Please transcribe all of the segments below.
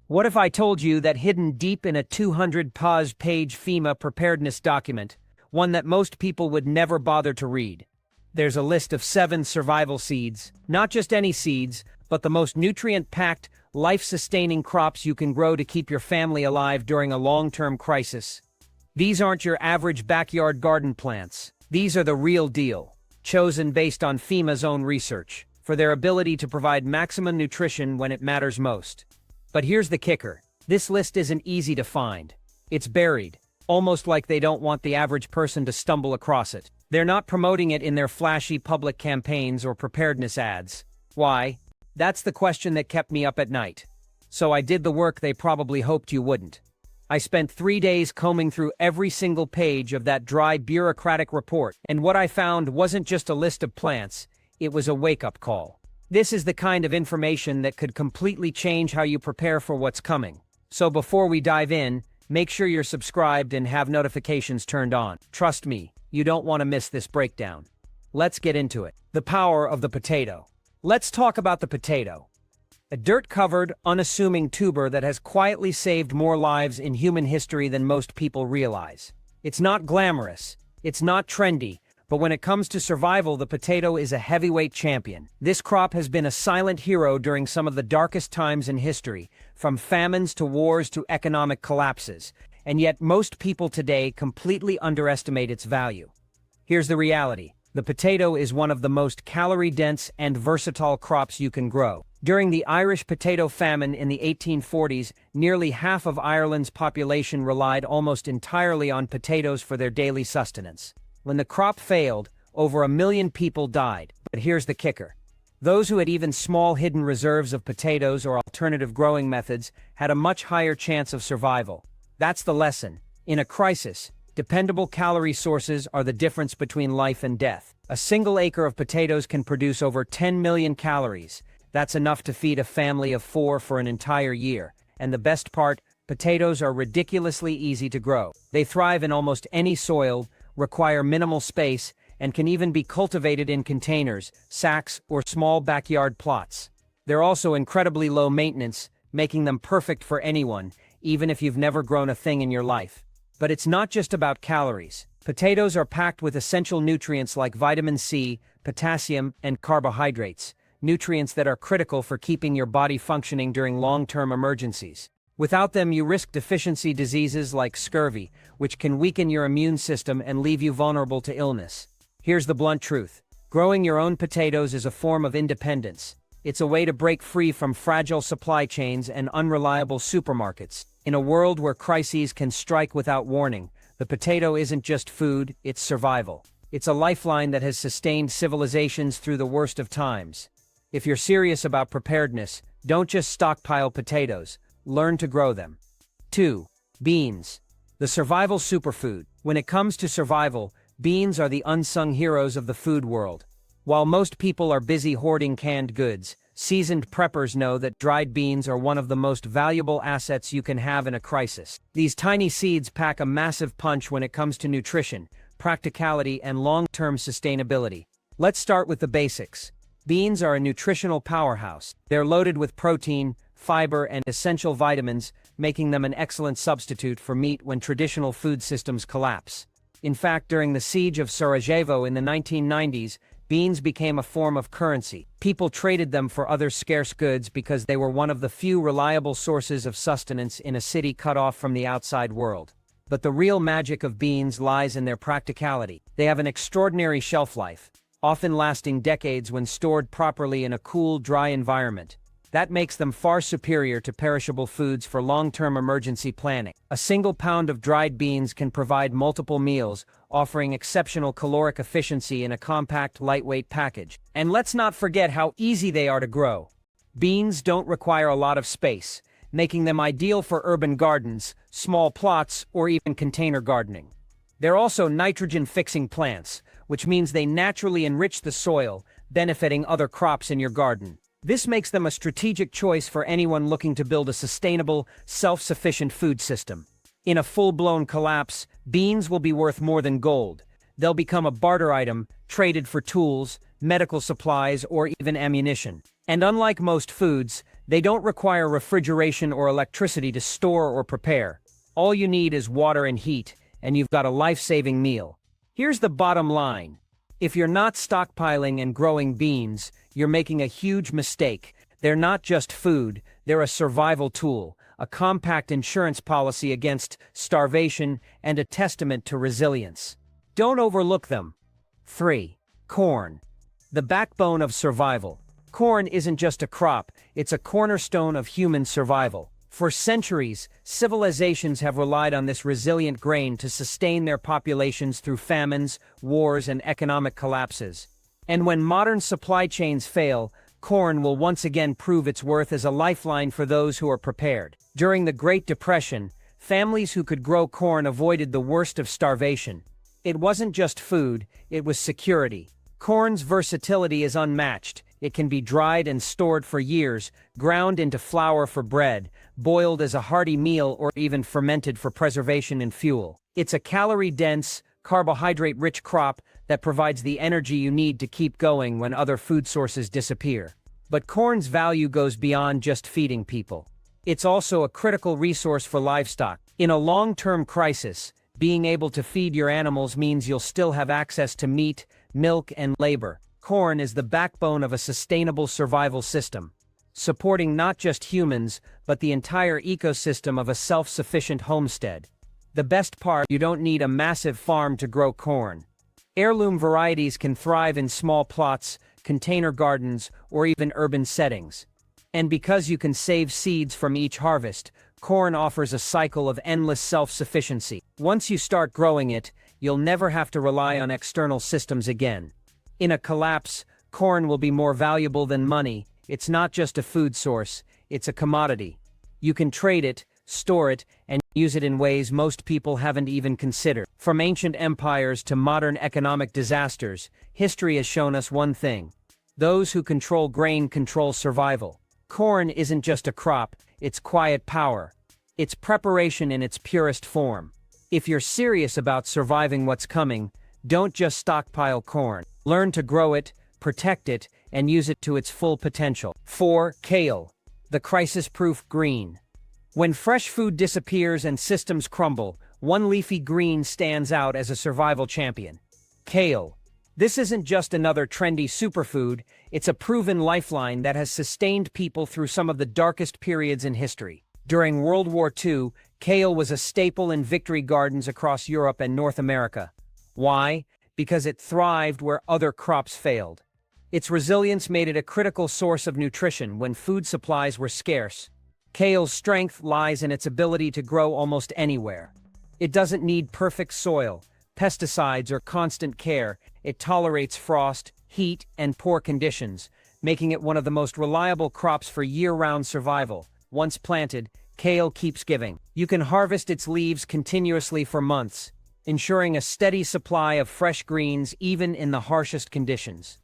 What if I told you that hidden deep in a 200-page FEMA preparedness document, one that most people would never bother to read, there's a list of 7 survival seeds, not just any seeds, but the most nutrient-packed, life-sustaining crops you can grow to keep your family alive during a long-term crisis. These aren't your average backyard garden plants. These are the real deal, chosen based on FEMA's own research, for their ability to provide maximum nutrition when it matters most. But here's the kicker. This list isn't easy to find. It's buried, almost like they don't want the average person to stumble across it. They're not promoting it in their flashy public campaigns or preparedness ads. Why? That's the question that kept me up at night. So I did the work they probably hoped you wouldn't. I spent 3 days combing through every single page of that dry bureaucratic report, and what I found wasn't just a list of plants, it was a wake-up call. This is the kind of information that could completely change how you prepare for what's coming. So before we dive in, make sure you're subscribed and have notifications turned on. Trust me, you don't want to miss this breakdown. Let's get into it. The power of the potato. Let's talk about the potato. A dirt-covered, unassuming tuber that has quietly saved more lives in human history than most people realize. It's not glamorous, it's not trendy, but when it comes to survival, the potato is a heavyweight champion. This crop has been a silent hero during some of the darkest times in history, from famines to wars to economic collapses, and yet most people today completely underestimate its value. Here's the reality. The potato is one of the most calorie-dense and versatile crops you can grow. During the Irish potato famine in the 1840s, nearly half of Ireland's population relied almost entirely on potatoes for their daily sustenance. When the crop failed, over 1 million people died. But here's the kicker. Those who had even small hidden reserves of potatoes or alternative growing methods had a much higher chance of survival. That's the lesson. In a crisis, dependable calorie sources are the difference between life and death. A single acre of potatoes can produce over 10 million calories. That's enough to feed a family of 4 for an entire year. And the best part, potatoes are ridiculously easy to grow. They thrive in almost any soil, require minimal space, and can even be cultivated in containers, sacks, or small backyard plots. They're also incredibly low maintenance, making them perfect for anyone, even if you've never grown a thing in your life. But it's not just about calories. Potatoes are packed with essential nutrients like vitamin C, potassium, and carbohydrates, nutrients that are critical for keeping your body functioning during long-term emergencies. Without them, you risk deficiency diseases like scurvy, which can weaken your immune system and leave you vulnerable to illness. Here's the blunt truth. Growing your own potatoes is a form of independence. It's a way to break free from fragile supply chains and unreliable supermarkets. In a world where crises can strike without warning, the potato isn't just food, it's survival. It's a lifeline that has sustained civilizations through the worst of times. If you're serious about preparedness, don't just stockpile potatoes. Learn to grow them. 2. Beans. The survival superfood. When it comes to survival, beans are the unsung heroes of the food world. While most people are busy hoarding canned goods, seasoned preppers know that dried beans are one of the most valuable assets you can have in a crisis. These tiny seeds pack a massive punch when it comes to nutrition, practicality, and long-term sustainability. Let's start with the basics. Beans are a nutritional powerhouse. They're loaded with protein, fiber, and essential vitamins, making them an excellent substitute for meat when traditional food systems collapse. In fact, during the siege of Sarajevo in the 1990s, beans became a form of currency. People traded them for other scarce goods because they were one of the few reliable sources of sustenance in a city cut off from the outside world. But the real magic of beans lies in their practicality. They have an extraordinary shelf life, often lasting decades when stored properly in a cool, dry environment. That makes them far superior to perishable foods for long-term emergency planning. A single pound of dried beans can provide multiple meals, offering exceptional caloric efficiency in a compact, lightweight package. And let's not forget how easy they are to grow. Beans don't require a lot of space, making them ideal for urban gardens, small plots, or even container gardening. They're also nitrogen-fixing plants, which means they naturally enrich the soil, benefiting other crops in your garden. This makes them a strategic choice for anyone looking to build a sustainable, self-sufficient food system. In a full-blown collapse, beans will be worth more than gold. They'll become a barter item, traded for tools, medical supplies, or even ammunition. And unlike most foods, They don't require refrigeration or electricity to store or prepare. All you need is water and heat, and you've got a life-saving meal. Here's the bottom line. If you're not stockpiling and growing beans, you're making a huge mistake. They're not just food, they're a survival tool, a compact insurance policy against starvation, and a testament to resilience. Don't overlook them. 3. Corn. The backbone of survival. Corn isn't just a crop, it's a cornerstone of human survival. For centuries, civilizations have relied on this resilient grain to sustain their populations through famines, wars, and economic collapses. And when modern supply chains fail, corn will once again prove its worth as a lifeline for those who are prepared. During the Great Depression, families who could grow corn avoided the worst of starvation. It wasn't just food, it was security. Corn's versatility is unmatched. It can be dried and stored for years, ground into flour for bread, boiled as a hearty meal, or even fermented for preservation and fuel. It's a calorie-dense, carbohydrate-rich crop that provides the energy you need to keep going when other food sources disappear. But corn's value goes beyond just feeding people. It's also a critical resource for livestock. In a long-term crisis, being able to feed your animals means you'll still have access to meat, milk, and labor. Corn is the backbone of a sustainable survival system, supporting not just humans, but the entire ecosystem of a self-sufficient homestead. The best part, you don't need a massive farm to grow corn. Heirloom varieties can thrive in small plots, container gardens, or even urban settings. And because you can save seeds from each harvest, corn offers a cycle of endless self-sufficiency. Once you start growing it, you'll never have to rely on external systems again. In a collapse, corn will be more valuable than money. It's not just a food source, it's a commodity. You can trade it, store it, and use it in ways most people haven't even considered. From ancient empires to modern economic disasters, history has shown us one thing. Those who control grain control survival. Corn isn't just a crop, it's quiet power. It's preparation in its purest form. If you're serious about surviving what's coming, don't just stockpile corn. Learn to grow it, protect it, and use it to its full potential. 4. Kale. The crisis-proof green. When fresh food disappears and systems crumble, one leafy green stands out as a survival champion. Kale. This isn't just another trendy superfood, it's a proven lifeline that has sustained people through some of the darkest periods in history. During World War II, kale was a staple in victory gardens across Europe and North America. Why? Because it thrived where other crops failed. Its resilience made it a critical source of nutrition when food supplies were scarce. Kale's strength lies in its ability to grow almost anywhere. It doesn't need perfect soil, pesticides, or constant care. It tolerates frost, heat, and poor conditions, making it one of the most reliable crops for year-round survival. Once planted, kale keeps giving. You can harvest its leaves continuously for months, ensuring a steady supply of fresh greens even in the harshest conditions.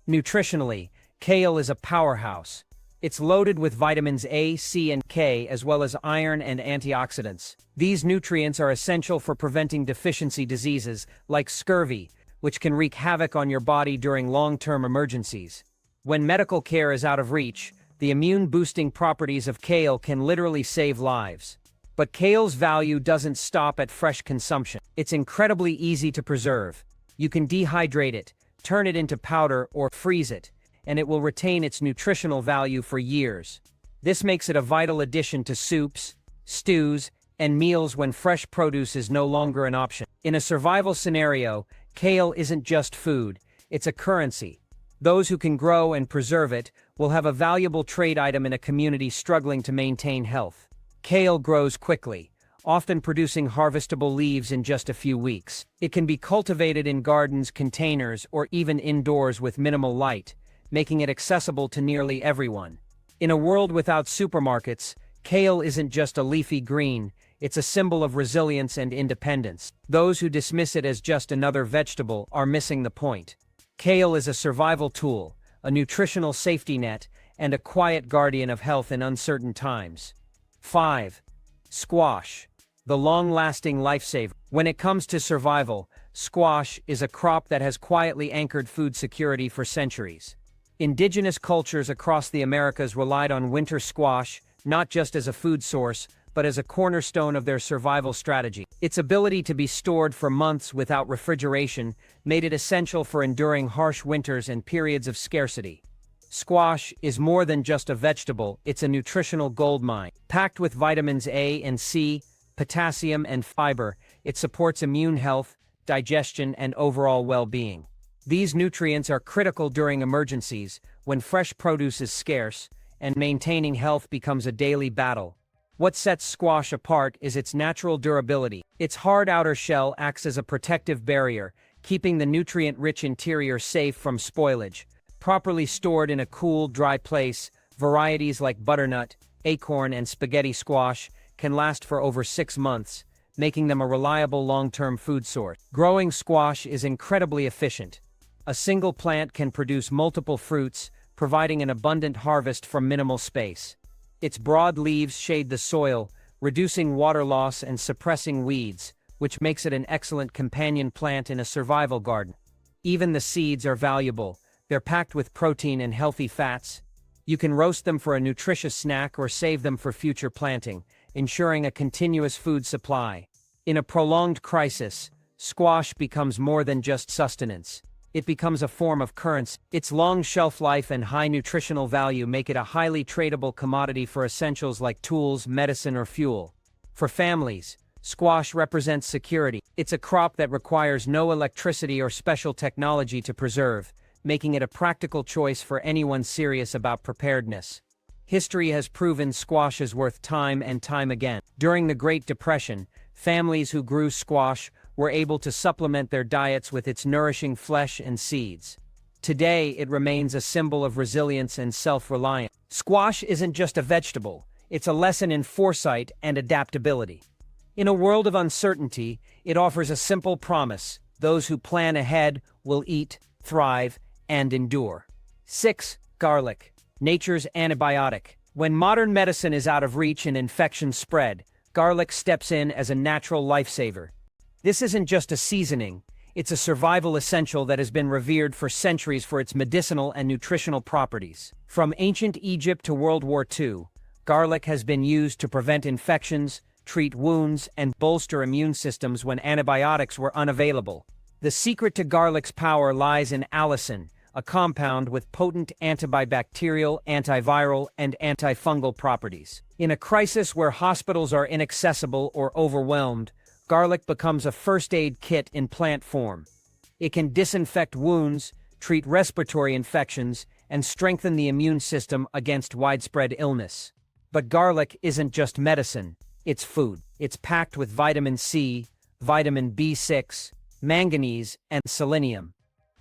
Nutritionally, kale is a powerhouse. It's loaded with vitamins A, C, and K, as well as iron and antioxidants. These nutrients are essential for preventing deficiency diseases like scurvy, which can wreak havoc on your body during long-term emergencies. When medical care is out of reach, the immune-boosting properties of kale can literally save lives. But kale's value doesn't stop at fresh consumption. It's incredibly easy to preserve. You can dehydrate it, turn it into powder, or freeze it, and it will retain its nutritional value for years. This makes it a vital addition to soups, stews, and meals when fresh produce is no longer an option. In a survival scenario, kale isn't just food, it's a currency. Those who can grow and preserve it will have a valuable trade item in a community struggling to maintain health. Kale grows quickly, often producing harvestable leaves in just a few weeks. It can be cultivated in gardens, containers, or even indoors with minimal light, making it accessible to nearly everyone. In a world without supermarkets, kale isn't just a leafy green, it's a symbol of resilience and independence. Those who dismiss it as just another vegetable are missing the point. Kale is a survival tool, a nutritional safety net, and a quiet guardian of health in uncertain times. 5. Squash. The long-lasting lifesaver. When it comes to survival, squash is a crop that has quietly anchored food security for centuries. Indigenous cultures across the Americas relied on winter squash, not just as a food source, but as a cornerstone of their survival strategy. Its ability to be stored for months without refrigeration made it essential for enduring harsh winters and periods of scarcity. Squash is more than just a vegetable, it's a nutritional goldmine. Packed with vitamins A and C, potassium and fiber, it supports immune health, digestion, and overall well-being. These nutrients are critical during emergencies, when fresh produce is scarce, and maintaining health becomes a daily battle. What sets squash apart is its natural durability. Its hard outer shell acts as a protective barrier, keeping the nutrient-rich interior safe from spoilage. Properly stored in a cool, dry place, varieties like butternut, acorn, and spaghetti squash can last for over 6 months, making them a reliable long-term food source. Growing squash is incredibly efficient. A single plant can produce multiple fruits, providing an abundant harvest from minimal space. Its broad leaves shade the soil, reducing water loss and suppressing weeds, which makes it an excellent companion plant in a survival garden. Even the seeds are valuable. They're packed with protein and healthy fats. You can roast them for a nutritious snack or save them for future planting, ensuring a continuous food supply. In a prolonged crisis, squash becomes more than just sustenance. It becomes a form of currency. Its long shelf life and high nutritional value make it a highly tradable commodity for essentials like tools, medicine, or fuel. For families, squash represents security. It's a crop that requires no electricity or special technology to preserve, making it a practical choice for anyone serious about preparedness. History has proven squash is worth time and time again. During the Great Depression, families who grew squash were able to supplement their diets with its nourishing flesh and seeds. Today, it remains a symbol of resilience and self-reliance. Squash isn't just a vegetable, it's a lesson in foresight and adaptability. In a world of uncertainty, it offers a simple promise: those who plan ahead will eat, thrive, and endure. 6. Garlic, nature's antibiotic. When modern medicine is out of reach and infections spread, garlic steps in as a natural lifesaver. This isn't just a seasoning, it's a survival essential that has been revered for centuries for its medicinal and nutritional properties. From ancient Egypt to World War II, garlic has been used to prevent infections, treat wounds, and bolster immune systems when antibiotics were unavailable. The secret to garlic's power lies in allicin, a compound with potent antibacterial, antiviral, and antifungal properties. In a crisis where hospitals are inaccessible or overwhelmed, garlic becomes a first aid kit in plant form. It can disinfect wounds, treat respiratory infections, and strengthen the immune system against widespread illness. But garlic isn't just medicine, it's food. It's packed with vitamin C, vitamin B6, manganese, and selenium,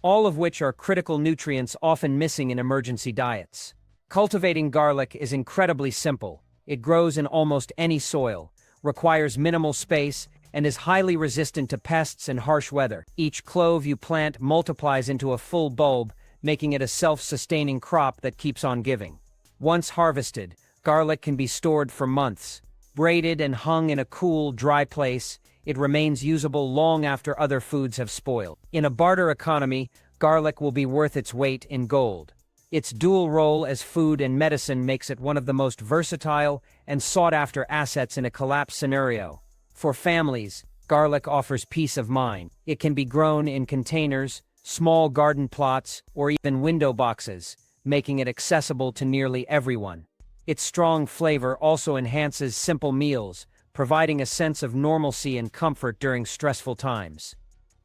all of which are critical nutrients often missing in emergency diets. Cultivating garlic is incredibly simple. It grows in almost any soil, requires minimal space, and is highly resistant to pests and harsh weather. Each clove you plant multiplies into a full bulb, making it a self-sustaining crop that keeps on giving. Once harvested, garlic can be stored for months. Braided and hung in a cool, dry place, it remains usable long after other foods have spoiled. In a barter economy, garlic will be worth its weight in gold. Its dual role as food and medicine makes it one of the most versatile and sought-after assets in a collapse scenario. For families, garlic offers peace of mind. It can be grown in containers, small garden plots, or even window boxes, making it accessible to nearly everyone. Its strong flavor also enhances simple meals, providing a sense of normalcy and comfort during stressful times.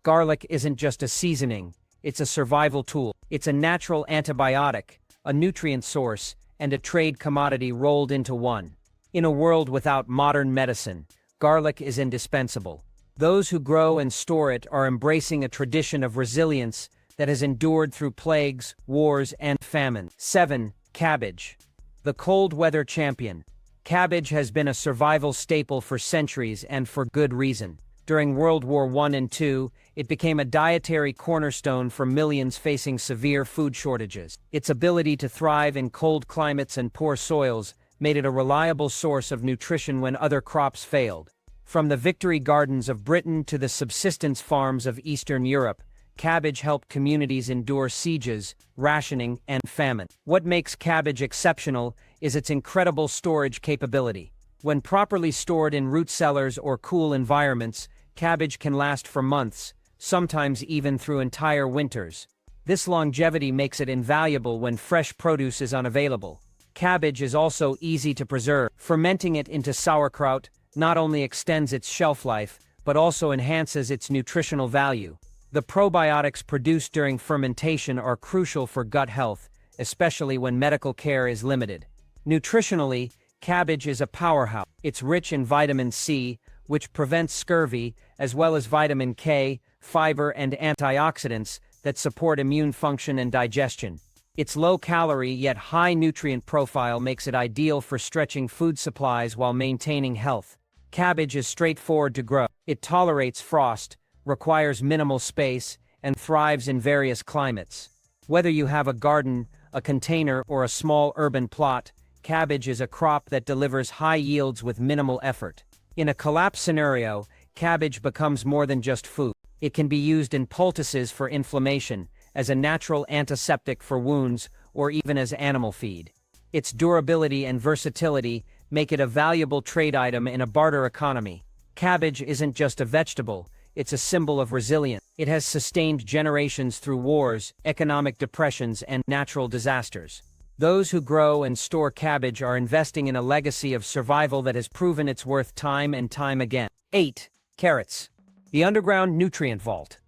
Garlic isn't just a seasoning, it's a survival tool. It's a natural antibiotic, a nutrient source, and a trade commodity rolled into one. In a world without modern medicine, garlic is indispensable. Those who grow and store it are embracing a tradition of resilience that has endured through plagues, wars, and famine. 7. Cabbage, the cold weather champion. Cabbage has been a survival staple for centuries and for good reason. During World War I and II, it became a dietary cornerstone for millions facing severe food shortages. Its ability to thrive in cold climates and poor soils made it a reliable source of nutrition when other crops failed. From the victory gardens of Britain to the subsistence farms of Eastern Europe, cabbage helped communities endure sieges, rationing, and famine. What makes cabbage exceptional is its incredible storage capability. When properly stored in root cellars or cool environments, cabbage can last for months, sometimes even through entire winters. This longevity makes it invaluable when fresh produce is unavailable. Cabbage is also easy to preserve. Fermenting it into sauerkraut not only extends its shelf life, but also enhances its nutritional value. The probiotics produced during fermentation are crucial for gut health, especially when medical care is limited. Nutritionally, cabbage is a powerhouse. It's rich in vitamin C, which prevents scurvy, as well as vitamin K, fiber, and antioxidants that support immune function and digestion. Its low-calorie yet high nutrient profile makes it ideal for stretching food supplies while maintaining health. Cabbage is straightforward to grow. It tolerates frost, requires minimal space, and thrives in various climates. Whether you have a garden, a container, or a small urban plot, cabbage is a crop that delivers high yields with minimal effort. In a collapse scenario, cabbage becomes more than just food. It can be used in poultices for inflammation, as a natural antiseptic for wounds, or even as animal feed. Its durability and versatility make it a valuable trade item in a barter economy. Cabbage isn't just a vegetable, it's a symbol of resilience. It has sustained generations through wars, economic depressions, and natural disasters. Those who grow and store cabbage are investing in a legacy of survival that has proven its worth time and time again. 8. Carrots. The underground nutrient vault.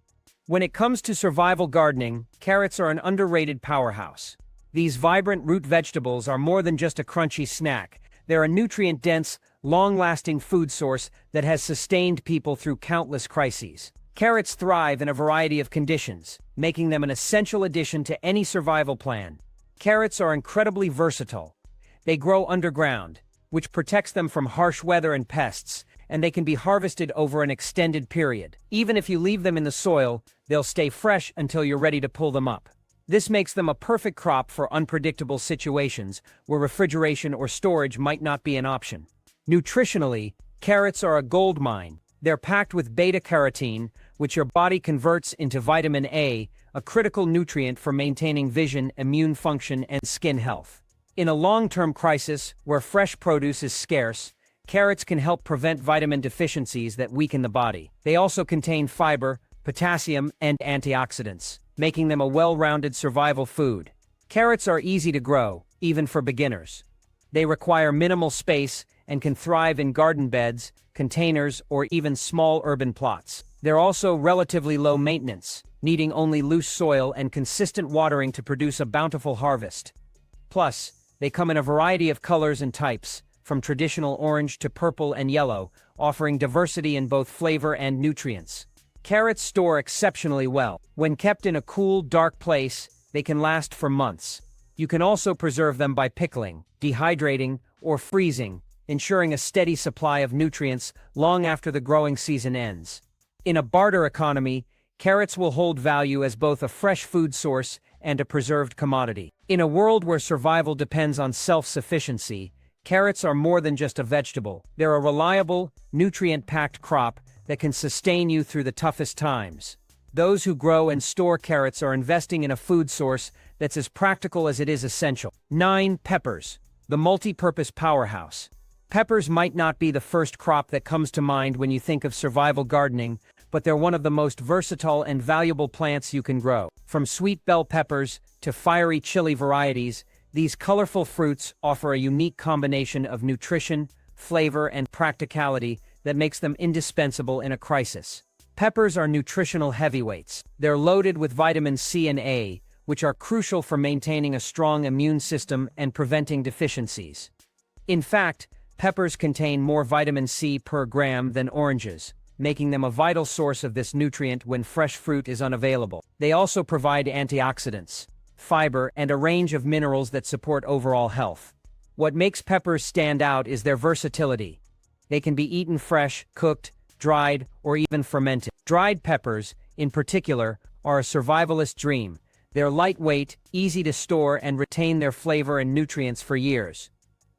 When it comes to survival gardening, carrots are an underrated powerhouse. These vibrant root vegetables are more than just a crunchy snack. They're a nutrient-dense, long-lasting food source that has sustained people through countless crises. Carrots thrive in a variety of conditions, making them an essential addition to any survival plan. Carrots are incredibly versatile. They grow underground, which protects them from harsh weather and pests, and they can be harvested over an extended period. Even if you leave them in the soil, they'll stay fresh until you're ready to pull them up. This makes them a perfect crop for unpredictable situations where refrigeration or storage might not be an option. Nutritionally, carrots are a gold mine. They're packed with beta-carotene, which your body converts into vitamin A, a critical nutrient for maintaining vision, immune function, and skin health. In a long-term crisis where fresh produce is scarce, carrots can help prevent vitamin deficiencies that weaken the body. They also contain fiber, potassium, and antioxidants, making them a well-rounded survival food. Carrots are easy to grow, even for beginners. They require minimal space and can thrive in garden beds, containers, or even small urban plots. They're also relatively low maintenance, needing only loose soil and consistent watering to produce a bountiful harvest. Plus, they come in a variety of colors and types, from traditional orange to purple and yellow, offering diversity in both flavor and nutrients. Carrots store exceptionally well. When kept in a cool, dark place, they can last for months. You can also preserve them by pickling, dehydrating, or freezing, ensuring a steady supply of nutrients long after the growing season ends. In a barter economy, carrots will hold value as both a fresh food source and a preserved commodity. In a world where survival depends on self-sufficiency, carrots are more than just a vegetable. They're a reliable, nutrient-packed crop that can sustain you through the toughest times. Those who grow and store carrots are investing in a food source that's as practical as it is essential. 9. Peppers, the multi-purpose powerhouse. Peppers might not be the first crop that comes to mind when you think of survival gardening, but they're one of the most versatile and valuable plants you can grow. From sweet bell peppers to fiery chili varieties, these colorful fruits offer a unique combination of nutrition, flavor, and practicality that makes them indispensable in a crisis. Peppers are nutritional heavyweights. They're loaded with vitamin C and A, which are crucial for maintaining a strong immune system and preventing deficiencies. In fact, peppers contain more vitamin C per gram than oranges, making them a vital source of this nutrient when fresh fruit is unavailable. They also provide antioxidants, fiber, and a range of minerals that support overall health. What makes peppers stand out is their versatility. They can be eaten fresh, cooked, dried, or even fermented. Dried peppers, in particular, are a survivalist dream. They're lightweight, easy to store, and retain their flavor and nutrients for years.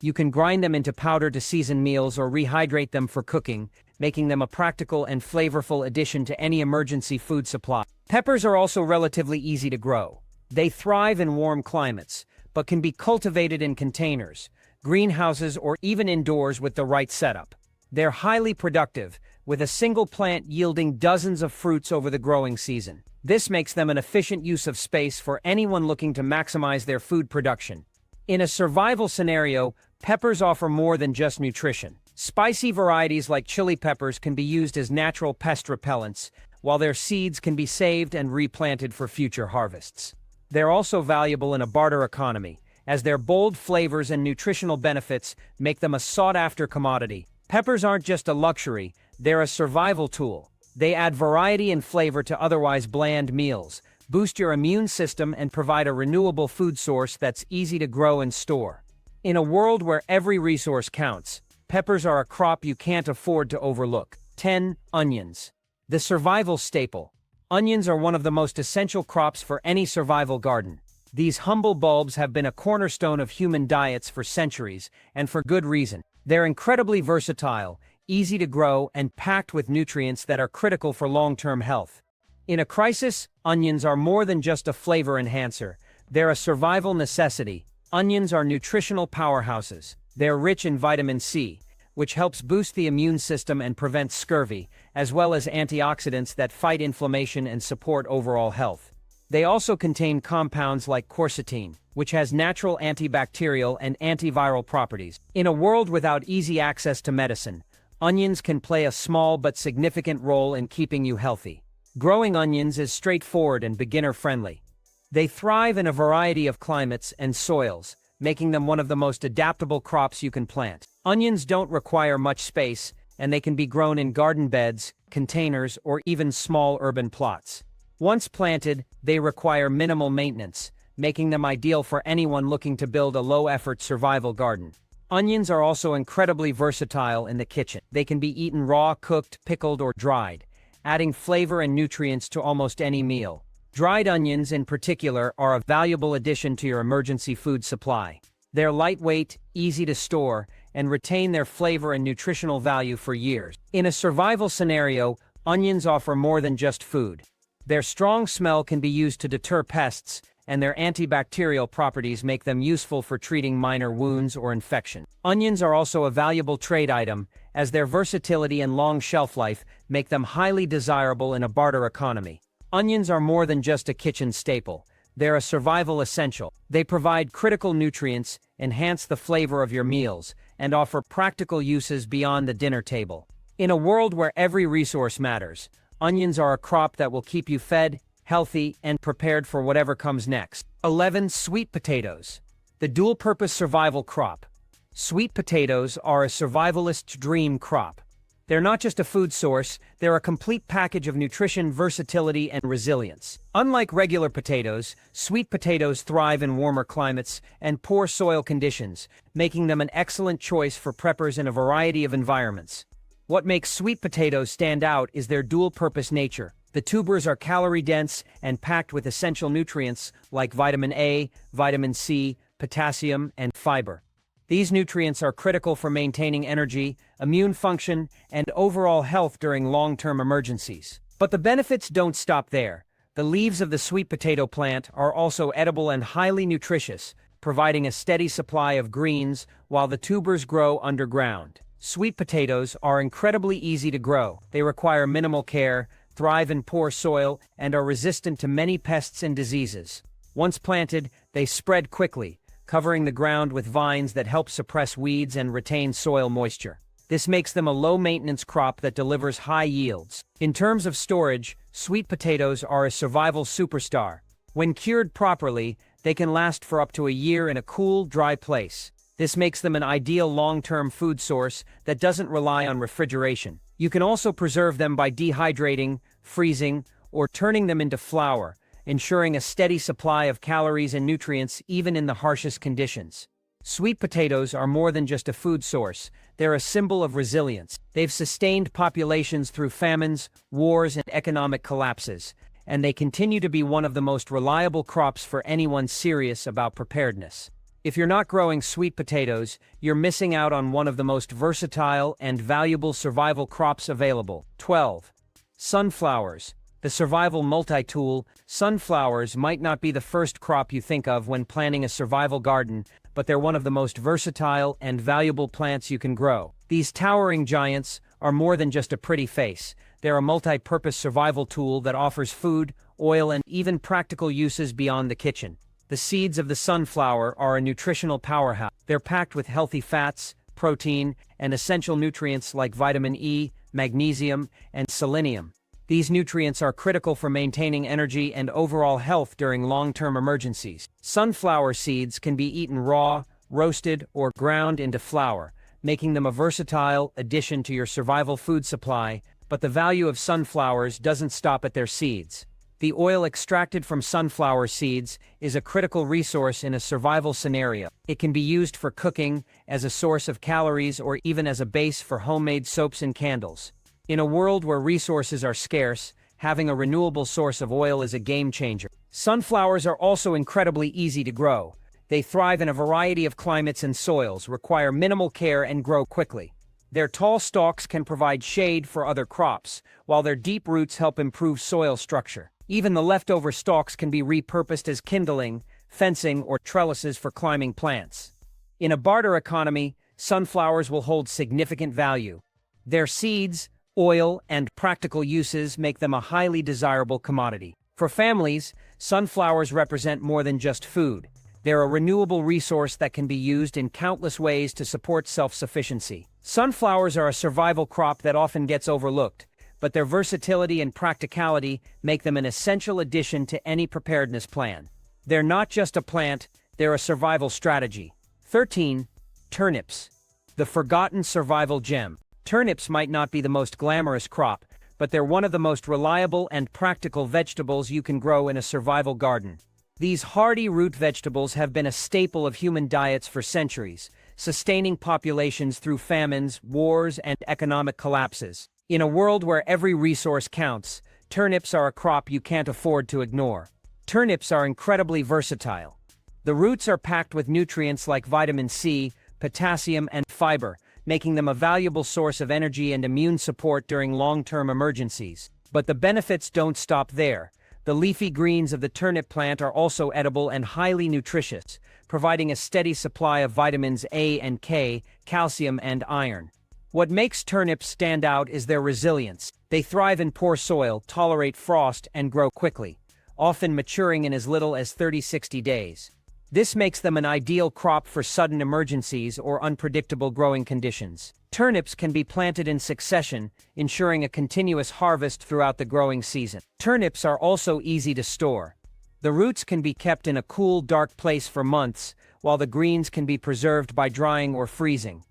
You can grind them into powder to season meals or rehydrate them for cooking, making them a practical and flavorful addition to any emergency food supply. Peppers are also relatively easy to grow. They thrive in warm climates, but can be cultivated in containers, greenhouses, or even indoors with the right setup. They're highly productive, with a single plant yielding dozens of fruits over the growing season. This makes them an efficient use of space for anyone looking to maximize their food production. In a survival scenario, peppers offer more than just nutrition. Spicy varieties like chili peppers can be used as natural pest repellents, while their seeds can be saved and replanted for future harvests. They're also valuable in a barter economy, as their bold flavors and nutritional benefits make them a sought-after commodity. Peppers aren't just a luxury, they're a survival tool. They add variety and flavor to otherwise bland meals, boost your immune system, and provide a renewable food source that's easy to grow and store. In a world where every resource counts, peppers are a crop you can't afford to overlook. 10. Onions. The survival staple. Onions are one of the most essential crops for any survival garden. These humble bulbs have been a cornerstone of human diets for centuries, and for good reason. They're incredibly versatile, easy to grow, and packed with nutrients that are critical for long-term health. In a crisis, onions are more than just a flavor enhancer. They're a survival necessity. Onions are nutritional powerhouses. They're rich in vitamin C, which helps boost the immune system and prevent scurvy, as well as antioxidants that fight inflammation and support overall health. They also contain compounds like quercetin, which has natural antibacterial and antiviral properties. In a world without easy access to medicine, onions can play a small but significant role in keeping you healthy. Growing onions is straightforward and beginner-friendly. They thrive in a variety of climates and soils, making them one of the most adaptable crops you can plant. Onions don't require much space, and they can be grown in garden beds, containers, or even small urban plots. Once planted, they require minimal maintenance, making them ideal for anyone looking to build a low-effort survival garden. Onions are also incredibly versatile in the kitchen. They can be eaten raw, cooked, pickled, or dried, adding flavor and nutrients to almost any meal. Dried onions, in particular, are a valuable addition to your emergency food supply. They're lightweight, easy to store, and retain their flavor and nutritional value for years. In a survival scenario, onions offer more than just food. Their strong smell can be used to deter pests, and their antibacterial properties make them useful for treating minor wounds or infection. Onions are also a valuable trade item, as their versatility and long shelf life make them highly desirable in a barter economy. Onions are more than just a kitchen staple. They're a survival essential. They provide critical nutrients, enhance the flavor of your meals, and offer practical uses beyond the dinner table. In a world where every resource matters, onions are a crop that will keep you fed, healthy, and prepared for whatever comes next. 11. Sweet potatoes. The dual-purpose survival crop. Sweet potatoes are a survivalist's dream crop. They're not just a food source, they're a complete package of nutrition, versatility, and resilience. Unlike regular potatoes, sweet potatoes thrive in warmer climates and poor soil conditions, making them an excellent choice for preppers in a variety of environments. What makes sweet potatoes stand out is their dual-purpose nature. The tubers are calorie-dense and packed with essential nutrients like vitamin A, vitamin C, potassium, and fiber. These nutrients are critical for maintaining energy, immune function, and overall health during long-term emergencies. But the benefits don't stop there. The leaves of the sweet potato plant are also edible and highly nutritious, providing a steady supply of greens while the tubers grow underground. Sweet potatoes are incredibly easy to grow. They require minimal care, thrive in poor soil, and are resistant to many pests and diseases. Once planted, they spread quickly, covering the ground with vines that help suppress weeds and retain soil moisture. This makes them a low-maintenance crop that delivers high yields. In terms of storage, sweet potatoes are a survival superstar. When cured properly, they can last for up to a year in a cool, dry place. This makes them an ideal long-term food source that doesn't rely on refrigeration. You can also preserve them by dehydrating, freezing, or turning them into flour, ensuring a steady supply of calories and nutrients even in the harshest conditions. Sweet potatoes are more than just a food source. They're a symbol of resilience. They've sustained populations through famines, wars, and economic collapses, and they continue to be one of the most reliable crops for anyone serious about preparedness. If you're not growing sweet potatoes, you're missing out on one of the most versatile and valuable survival crops available. 12. Sunflowers. The survival multi-tool. Sunflowers might not be the first crop you think of when planning a survival garden, but they're one of the most versatile and valuable plants you can grow. These towering giants are more than just a pretty face. They're a multi-purpose survival tool that offers food, oil, and even practical uses beyond the kitchen. The seeds of the sunflower are a nutritional powerhouse. They're packed with healthy fats, protein, and essential nutrients like vitamin E, magnesium, and selenium. These nutrients are critical for maintaining energy and overall health during long-term emergencies. Sunflower seeds can be eaten raw, roasted, or ground into flour, making them a versatile addition to your survival food supply, but the value of sunflowers doesn't stop at their seeds. The oil extracted from sunflower seeds is a critical resource in a survival scenario. It can be used for cooking, as a source of calories, or even as a base for homemade soaps and candles. In a world where resources are scarce, having a renewable source of oil is a game changer. Sunflowers are also incredibly easy to grow. They thrive in a variety of climates and soils, require minimal care, and grow quickly. Their tall stalks can provide shade for other crops, while their deep roots help improve soil structure. Even the leftover stalks can be repurposed as kindling, fencing, or trellises for climbing plants. In a barter economy, sunflowers will hold significant value. Their seeds, oil, and practical uses make them a highly desirable commodity. For families, sunflowers represent more than just food. They're a renewable resource that can be used in countless ways to support self-sufficiency. Sunflowers are a survival crop that often gets overlooked, but their versatility and practicality make them an essential addition to any preparedness plan. They're not just a plant, they're a survival strategy. 13. Turnips. The forgotten survival gem. Turnips might not be the most glamorous crop, but they're one of the most reliable and practical vegetables you can grow in a survival garden. These hardy root vegetables have been a staple of human diets for centuries, sustaining populations through famines, wars, and economic collapses. In a world where every resource counts, turnips are a crop you can't afford to ignore. Turnips are incredibly versatile. The roots are packed with nutrients like vitamin C, potassium, and fiber, making them a valuable source of energy and immune support during long-term emergencies. But the benefits don't stop there. The leafy greens of the turnip plant are also edible and highly nutritious, providing a steady supply of vitamins A and K, calcium, and iron. What makes turnips stand out is their resilience. They thrive in poor soil, tolerate frost, and grow quickly, often maturing in as little as 30–60 days. This makes them an ideal crop for sudden emergencies or unpredictable growing conditions. Turnips can be planted in succession, ensuring a continuous harvest throughout the growing season. Turnips are also easy to store. The roots can be kept in a cool, dark place for months, while the greens can be preserved by drying or freezing.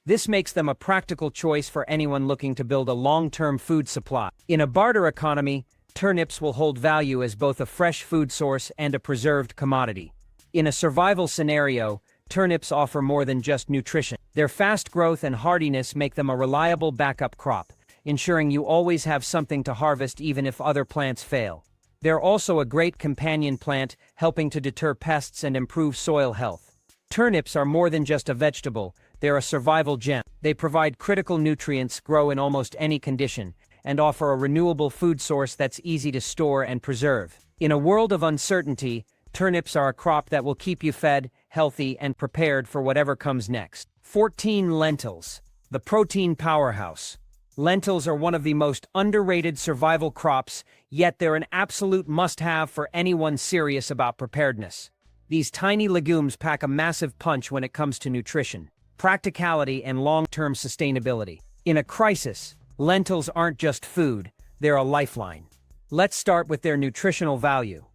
This makes them a practical choice for anyone looking to build a long-term food supply. In a barter economy, turnips will hold value as both a fresh food source and a preserved commodity. In a survival scenario, turnips offer more than just nutrition. Their fast growth and hardiness make them a reliable backup crop, ensuring you always have something to harvest even if other plants fail. They're also a great companion plant, helping to deter pests and improve soil health. Turnips are more than just a vegetable, they're a survival gem. They provide critical nutrients, grow in almost any condition, and offer a renewable food source that's easy to store and preserve. In a world of uncertainty, turnips are a crop that will keep you fed, healthy, and prepared for whatever comes next. 14. Lentils. The protein powerhouse. Lentils are one of the most underrated survival crops, yet they're an absolute must-have for anyone serious about preparedness. These tiny legumes pack a massive punch when it comes to nutrition, practicality, and long-term sustainability. In a crisis, lentils aren't just food, they're a lifeline. Let's start with their nutritional value.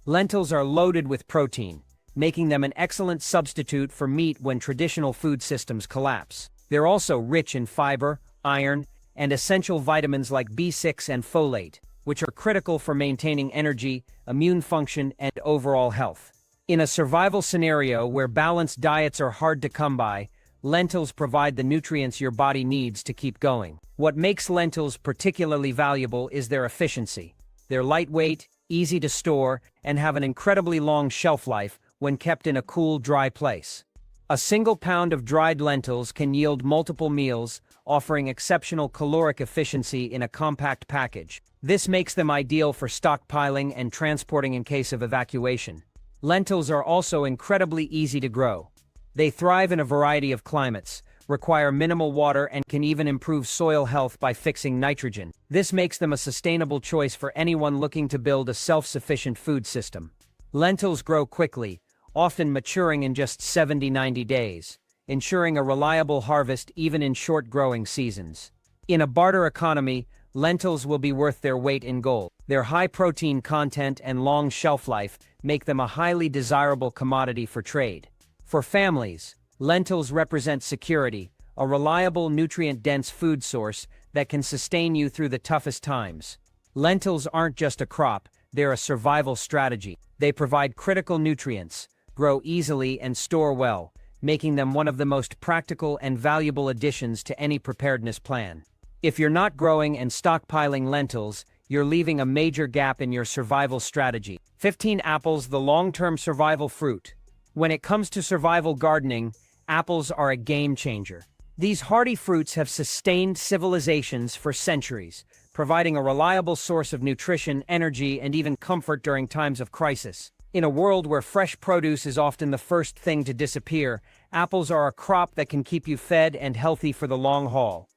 Lentils are loaded with protein, making them an excellent substitute for meat when traditional food systems collapse. They're also rich in fiber, iron, and essential vitamins like B6 and folate, which are critical for maintaining energy, immune function, and overall health. In a survival scenario where balanced diets are hard to come by, lentils provide the nutrients your body needs to keep going. What makes lentils particularly valuable is their efficiency. They're lightweight, easy to store, and have an incredibly long shelf life, when kept in a cool, dry place. A single pound of dried lentils can yield multiple meals, offering exceptional caloric efficiency in a compact package. This makes them ideal for stockpiling and transporting in case of evacuation. Lentils are also incredibly easy to grow. They thrive in a variety of climates, require minimal water, and can even improve soil health by fixing nitrogen. This makes them a sustainable choice for anyone looking to build a self-sufficient food system. Lentils grow quickly, often maturing in just 70–90 days, ensuring a reliable harvest even in short growing seasons. In a barter economy, lentils will be worth their weight in gold. Their high protein content and long shelf life make them a highly desirable commodity for trade. For families, lentils represent security, a reliable, nutrient-dense food source that can sustain you through the toughest times. Lentils aren't just a crop, they're a survival strategy. They provide critical nutrients, grow easily, and store well, making them one of the most practical and valuable additions to any preparedness plan. If you're not growing and stockpiling lentils, you're leaving a major gap in your survival strategy. 15 apples, the long-term survival fruit. When it comes to survival gardening, apples are a game changer. These hardy fruits have sustained civilizations for centuries, providing a reliable source of nutrition, energy, and even comfort during times of crisis. In a world where fresh produce is often the first thing to disappear, apples are a crop that can keep you fed and healthy for the long haul.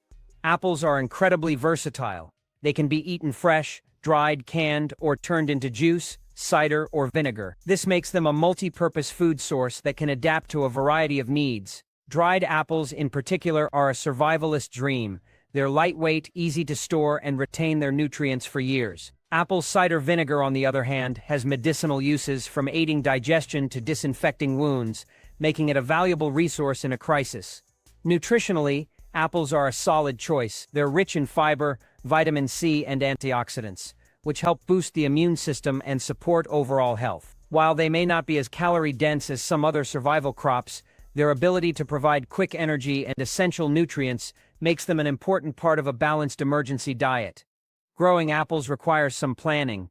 Apples are incredibly versatile. They can be eaten fresh, dried, canned, or turned into juice, cider, or vinegar. This makes them a multi-purpose food source that can adapt to a variety of needs. Dried apples in particular are a survivalist dream. They're lightweight, easy to store, and retain their nutrients for years. Apple cider vinegar, on the other hand, has medicinal uses from aiding digestion to disinfecting wounds, making it a valuable resource in a crisis. Nutritionally, apples are a solid choice. They're rich in fiber, vitamin C, and antioxidants, which help boost the immune system and support overall health. While they may not be as calorie-dense as some other survival crops, their ability to provide quick energy and essential nutrients makes them an important part of a balanced emergency diet. Growing apples requires some planning,